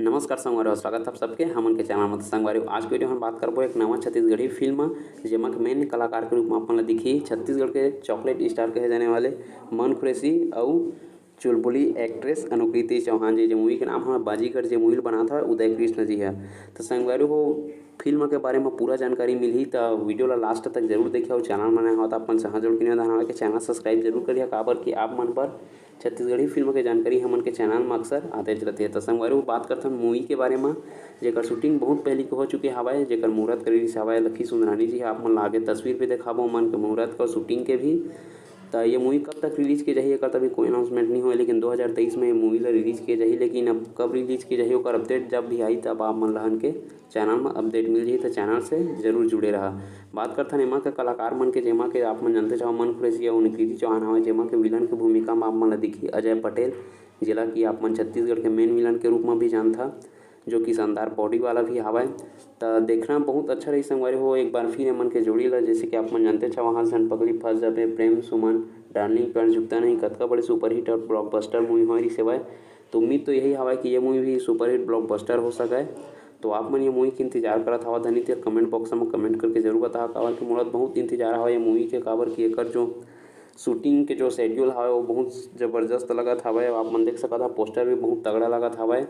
नमस्कार संगवारी स्वागत आप सबके हमन के चैनल में। संगवारी आज के वीडियो में बात करबो एक नवा छत्तीसगढ़ी फिल्म जेमा के मेन कलाकार के रूप में अपन ला दिखी छत्तीसगढ़ के चॉकलेट स्टार कहे जाने वाले मन खुरेसी और चुलबुली एक्ट्रेस अनुकृति चौहान जी। जो मूवी के नाम है बाजीगर, जो मूवी बना था उदय कृष्ण जी है। तो संगवारी को फिल्म के बारे में पूरा जानकारी मिली तो वीडियो ला लास्ट तक जरूर देखिए और चैनल बनाए हो तो अपन से हाथ जोड़ के निवेदन है कि चैनल सब्सक्राइब जरूर करिए। काबर कि आप मन पर छत्तीसगढ़ी फिल्म के जानकारी हमन के चैनल में अक्सर आते रहती है। तो संगवारी बात करते हैं मूवी के बारे में जेकर शूटिंग बहुत पहले के हो चुके हवाए, जेकर मुहूर्त करी हवाए लखी सुंदरानी जी। आप मन आगे तस्वीर भी दिखाबो मन के मुहूर्त का शूटिंग के भी। तो ये मूवी कब तक रिलीज की जाही एकर तभी कोई अनाउंसमेंट नहीं हुआ, लेकिन 2023 में ये मूवी ला रिलीज की जाही। लेकिन अब कब रिलीज की जाही ओकर अपडेट जब भी आई तब आप मन लहन के चैनल में अपडेट मिल जाही। तो चैनल से जरूर जुड़े रहा। बात करथन एमा के कलाकार मन के जेमा के आप मन जानते चाहो मन खुरेसी और अनुकृति चौहान हवे, जेमा के विलन के भूमिका में आप मन ला दिखी अजय पटेल, जिला की आप मन छत्तीसगढ़ के मेन विलन के रूप में भी जानता, जो कि शानदार बॉडी वाला भी हवाए। तो देखना बहुत अच्छा रही संगवारी हो। एक बार फिर मन के जोड़ी ला जैसे कि आप मन जानते छो वहाँ सन पगली फंस जाबे, प्रेम सुमन, डार्लिंग प्यार झुकता नहीं, कतका बड़े सुपरहिट और ब्लॉकबस्टर मूवी हो रही सेवाए। तो उम्मीद तो यही हवा कि ये मूवी भी सुपरहिट ब्लॉकबस्टर हो सके। तो आप मन ये मूवी के इंतजार करत हवा धनी तो कमेंट बॉक्स में कमेंट करके जरूर बताओ। काबर कि मोला बहुत इंतजार हवा ये मूवी के, काबर कि एकर जो शूटिंग के जो शेड्यूल हवे वो बहुत जबरदस्त लगत हवे। आप मन देख सकत हो पोस्टर भी बहुत तगड़ा लगत हवे।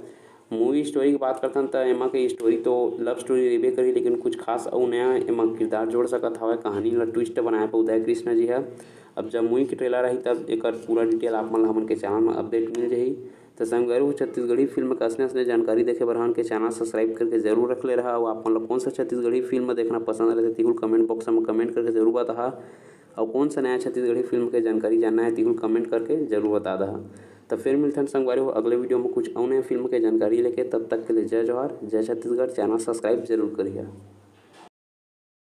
मूवी स्टोरी की बात करथन तो एमा के स्टोरी तो लव स्टोरी रेबे करी, लेकिन कुछ खास और नया एमा किरदार जोड़ सकत हवे। कहानी ला ट्विस्ट बनाए पे उदय कृष्ण जी है। अब जब मूवी के ट्रेलर रही तब एक पूरा डिटेल आप मन हमन के चैनल में अपडेट मिल जाही। तो संगवारी छत्तीसगढ़ी फिल्म का असने जानकारी देखे बर हमन के चैनल सब्सक्राइब करके जरूर रख ले रहा। और आप मन ला कौन सा छत्तीसगढ़ी फिल्म देखना पसंद रहते तिहुल कमेंट बॉक्स में कमेंट करके जरूर बता। और कौन सा नया छत्तीसगढ़ी फिल्म के जानकारी जानना है तिहुल कमेंट करके जरूर बता दहा। तो फिर मिलते हैं संगवारी हो अगले वीडियो में कुछ और नए फिल्म के जानकारी लेके। तब तक के लिए जय जवाहर, जय छत्तीसगढ़। चैनल सब्सक्राइब जरूर करिए।